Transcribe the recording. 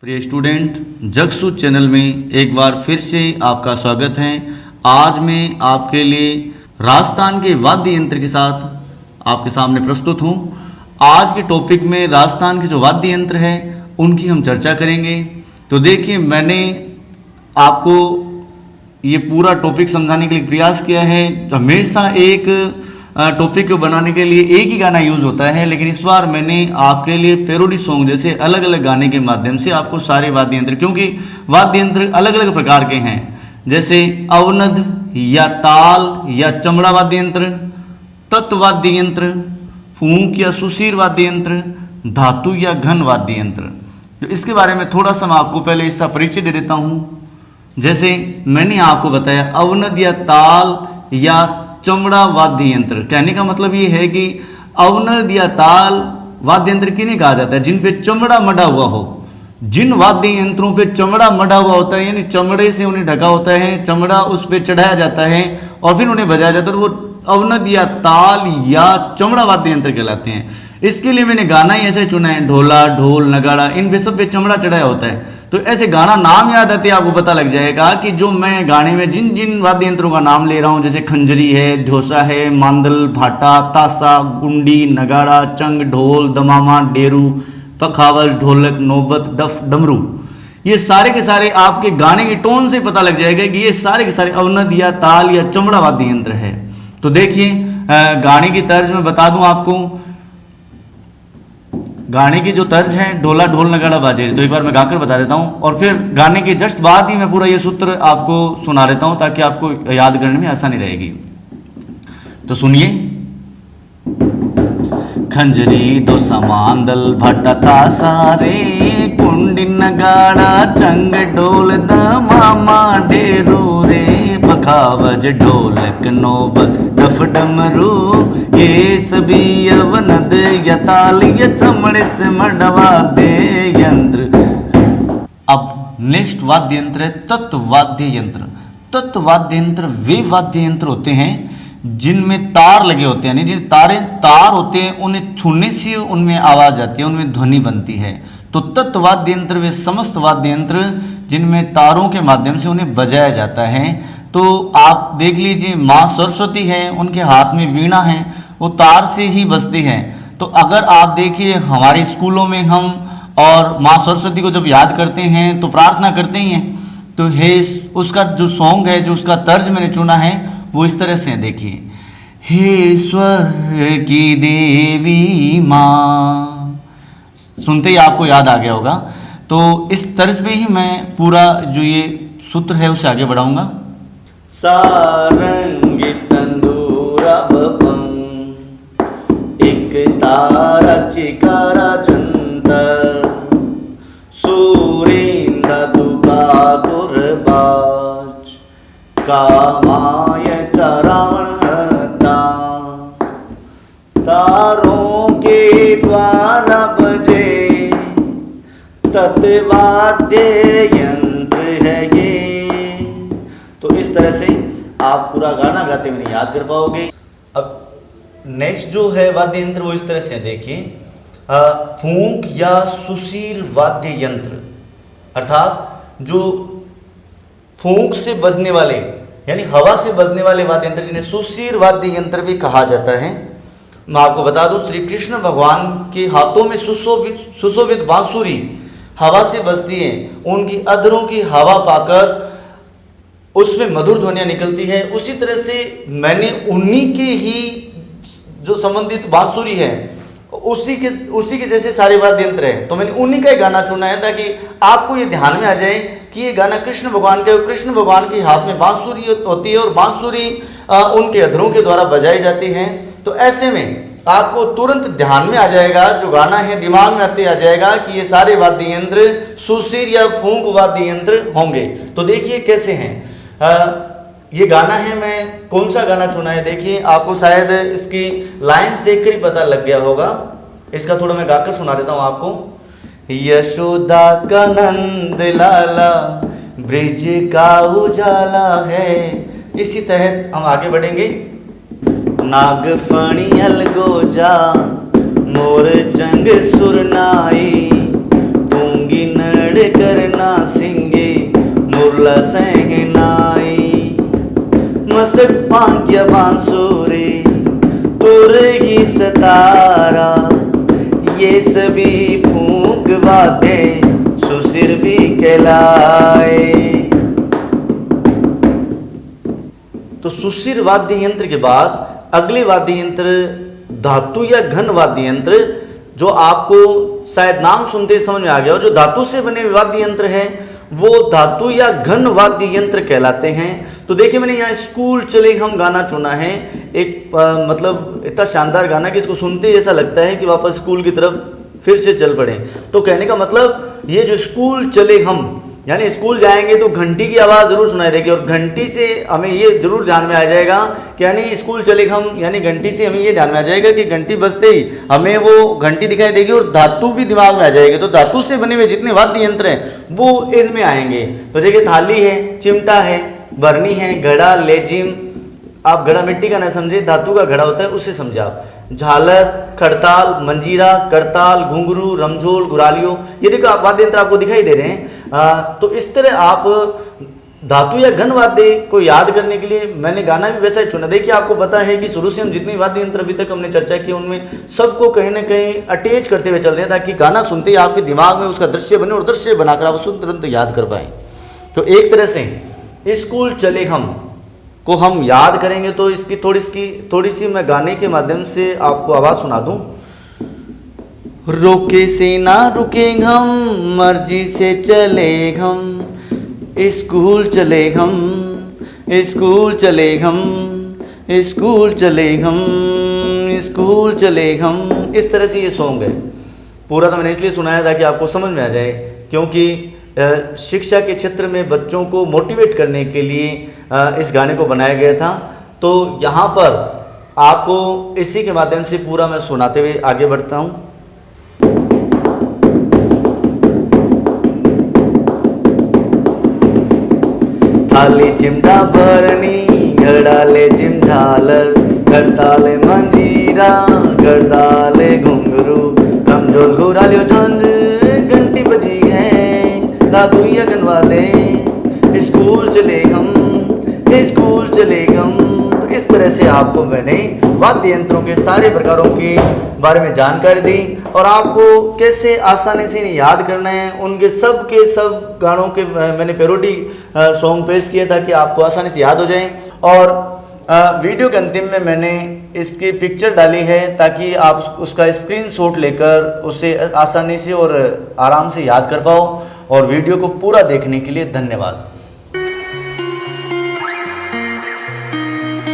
प्रिय student, जगसूत channel में एक बार फिर से आपका स्वागत है। आज मैं आपके लिए राजस्थान के वाद्य यंत्र के साथ आपके सामने प्रस्तुत हूँ। आज के टॉपिक में राजस्थान के जो वाद्य यंत्र हैं उनकी हम चर्चा करेंगे। तो देखिए, मैंने आपको ये पूरा टॉपिक समझाने के लिए प्रयास किया है। तो हमेशा एक टॉपिक को बनाने के लिए एक ही गाना यूज होता है, लेकिन इस बार मैंने आपके लिए पैरोडी सॉन्ग जैसे अलग अलग गाने के माध्यम से आपको सारे वाद्य यंत्र, क्योंकि वाद्य यंत्र अलग अलग प्रकार के हैं, जैसे अवनद या ताल या चमड़ा वाद्य यंत्र, तत्व वाद्य यंत्र, फूंक या सुशीर वाद्य यंत्र, धातु या घन वाद्य यंत्र। तो इसके बारे में थोड़ा सा मैं आपको पहले इसका परिचय दे देता हूँ। जैसे मैंने आपको बताया, अवनद या ताल या चमड़ा वाद्य यंत्र, कहने का मतलब ये है कि अवनद या ताल वाद्य यंत्र किन्हें कहा जाता है? जिन पे चमड़ा मढ़ा हुआ हो। जिन वाद्य यंत्रों पे चमड़ा मढ़ा हुआ होता है, यानी चमड़े से उन्हें ढका होता है, चमड़ा उस पे चढ़ाया जाता है और फिर उन्हें बजाया जाता है, तो वो अवनद या ताल या चमड़ा वाद्य यंत्र कहलाते हैं। इसके लिए मैंने गाना ही ऐसे चुना है, ढोला, ढोल, नगाड़ा, इन पे सब पे चमड़ा चढ़ाया होता है। तो ऐसे गाना नाम याद आते आपको पता लग जाएगा कि जो मैं गाने में जिन जिन वाद्य यंत्रों का नाम ले रहा हूँ, जैसे खंजरी है, ध्योसा है, मांदल, भाटा, तासा, गुंडी, नगाड़ा, चंग, ढोल, दमामा, डेरू, पखावज, ढोलक, नौबत, डफ, डमरू, ये सारे के सारे आपके गाने की टोन से पता लग जाएगा कि ये सारे के सारे अवनद या ताल या चमड़ा वाद्य यंत्र है। तो देखिए, गाने की तर्ज में बता दूं आपको। गाने की जो तर्ज है, ढोला, ढोल, नगाड़ा बाजे, तो एक बार मैं गाकर बता देता हूँ और फिर गाने के जस्ट बाद ही मैं पूरा ये सूत्र आपको सुना देता हूँ ताकि आपको याद करने में आसानी रहेगी। तो सुनिए। खंजरी, दोसा, मांदल, भट्टा, तासा रे, कुंडी, नगाड़ा, चंग, ढोल, दमामा, डेरू रे, पखावज, ढोलक, नौबत, डफ, डमरू, ये सभी अवनद या ताल या चमड़े से मढ़ा वाद्य यंत्र। अब नेक्स्ट वाद्य यंत्र है तत्व वाद्य यंत्र। तत्व वाद्य यंत्र वे वाद्य यंत्र होते हैं जिनमें तार लगे होते हैं, यानी जिन तार होते हैं उन्हें छूने से उनमें आवाज आती है, उनमें ध्वनि बनती है। तो तत्व वाद्य यंत्र वे समस्त वाद्य यंत्र जिनमें तारों के माध्यम से उन्हें बजाया जाता है। तो आप देख लीजिए, माँ सरस्वती हैं, उनके हाथ में वीणा है, वो तार से ही बजती हैं। तो अगर आप देखिए, हमारे स्कूलों में हम और माँ सरस्वती को जब याद करते हैं तो प्रार्थना करते ही हैं। तो हे, उसका जो सॉन्ग है, जो उसका तर्ज मैंने चुना है वो इस तरह से है। देखिए, हे स्वर की देवी माँ, सुनते ही आपको याद आ गया होगा। तो इस तर्ज पे ही मैं पूरा जो ये सूत्र है उसे आगे बढ़ाऊंगा। सारंगी तंदूरा बफं, एक तारा चिकारा जंतर, सूरेंद्र दुका कुरबाज, कामाय चरावण हता, तारों के द्वारा बजे तत्वाद्य यंत्र है ये। तो इस तरह से आप पूरा गाना गाते हुए याद कर पाओगे। अब नेक्स्ट जो है वाद्य यंत्र वो इस तरह से देखिए, फूंक या सुशीर वाद्य यंत्र, अर्थात जो फूंक से बजने वाले यानी हवा से बजने वाले वाद्य यंत्र, जिन्हें सुशीर वाद्य यंत्र भी कहा जाता है। मैं आपको बता दूं, श्री कृष्ण भगवान के हाथों में सुशोभित बांसुरी हवा से बजती है। उनकी अधरों की हवा पाकर उसमें मधुर ध्वनियां निकलती है। उसी तरह से मैंने उन्हीं के ही जो संबंधित बांसुरी है उसी के जैसे सारे वाद्य यंत्र हैं। तो मैंने उन्हीं का ही गाना चुना है ताकि आपको ये ध्यान में आ जाए कि ये गाना कृष्ण भगवान का है। कृष्ण भगवान के हाथ में बांसुरी होती है और बांसुरी उनके अधरों के द्वारा बजाई जाती है। तो ऐसे में आपको तुरंत ध्यान में आ जाएगा, जो गाना है दिमाग में आते आ जाएगा कि ये सारे वाद्य यंत्र सुशीर या फूंक वाद्य यंत्र होंगे। तो देखिए कैसे हैं। ये गाना है, मैं कौन सा गाना चुना है देखिए, आपको शायद इसकी लाइंस देखकर ही पता लग गया होगा। इसका थोड़ा मैं गाकर सुना देता हूँ आपको। यशोदा का नंद लाला, ब्रिज का उजाला है। इसी तहत हम आगे बढ़ेंगे। नागफणी अलगोजा, मोर जंग सुरनाई, पूंगी नड़ तबला सहनाई मसक पांग्या बांसुरी तुरही सतारा, ये सभी फूंक वाद्य सुशिर भी कहलाए। तो सुशिर वाद्य यंत्र के बाद अगले वाद्य यंत्र धातु या घन वाद्य यंत्र, जो आपको शायद नाम सुनते ही समझ में आ गया हो। जो धातु से बने वाद्य यंत्र है वो धातु या घन वाद्य यंत्र कहलाते हैं। तो देखिए मैंने यहाँ स्कूल चले हम गाना चुना है, एक मतलब इतना शानदार गाना कि इसको सुनते ही ऐसा लगता है कि वापस स्कूल की तरफ फिर से चल पड़े। तो कहने का मतलब ये जो स्कूल चले हम, यानी स्कूल जाएंगे तो घंटी की आवाज़ जरूर सुनाई देगी, और घंटी से हमें ये जरूर ध्यान में आ जाएगा कि यानी स्कूल चले हम, यानी घंटी से हमें ये ध्यान में आ जाएगा कि घंटी बजते ही हमें वो घंटी दिखाई देगी और धातु भी दिमाग में आ जाएगी। तो धातु से बने हुए जितने वाद्य यंत्र हैं वो इनमें आएंगे। तो देखिए थाली है, चिमटा है, बरनी है, घड़ा, लेजिम। आप घड़ा मिट्टी का ना समझे, धातु का घड़ा होता है उससे समझे आप। झालर, खड़ताल, मंजीरा, करताल, घुंघरू, रमझोल, घुरालियों, ये देखो आप वाद्य यंत्र आपको दिखाई दे रहे हैं। तो इस तरह आप धातु या घन वाद्य को याद करने के लिए मैंने गाना भी वैसा ही चुना। देखिए आपको पता है कि शुरू से हम जितनी वाद्य यंत्र अभी तक हमने चर्चा की उनमें सबको कहीं ना कहीं अटैच करते हुए चल रहे हैं, ताकि गाना सुनते ही आपके दिमाग में उसका दृश्य बने और दृश्य बनाकर आप उसको तुरंत याद कर पाए। तो एक तरह से स्कूल चले हम को हम याद करेंगे तो इसकी थोड़ी सी मैं गाने के माध्यम से आपको आवाज़ सुना दूं। रोके से ना रुके हम, मर्जी से चले हम, स्कूल चले हम, स्कूल चले हम, स्कूल चले हम, स्कूल चले हम। इस तरह से ये सॉन्ग है। पूरा तो मैंने इसलिए सुनाया था कि आपको समझ में आ जाए, क्योंकि शिक्षा के क्षेत्र में बच्चों को मोटिवेट करने के लिए इस गाने को बनाया गया था। तो यहाँ पर आपको इसी के माध्यम से पूरा मैं सुनाते हुए आगे बढ़ता हूँ। थाली, चिमटा, बरनी, घड़ा, लेजिम, झालर, करताल, मंजीरा, करताल, घुंघरू, रमझोल, घुरालियो, झांझ, घंटी बजी है, धातु या घन वाद्य, स्कूल चले हम, स्कूल चले हम। तो इस तरह से आपको मैंने वाद्य यंत्रों के सारे प्रकारों के बारे में जानकारी दी और आपको कैसे आसानी से इन्हें याद करना है। उनके सब के सब गानों के मैंने पैरोडी सॉन्ग पेश किए ताकि आपको आसानी से याद हो जाए। और वीडियो के अंतिम में मैंने इसकी पिक्चर डाली है ताकि आप उसका स्क्रीनशॉट लेकर उसे आसानी से और आराम से याद कर पाओ। और वीडियो को पूरा देखने के लिए धन्यवाद।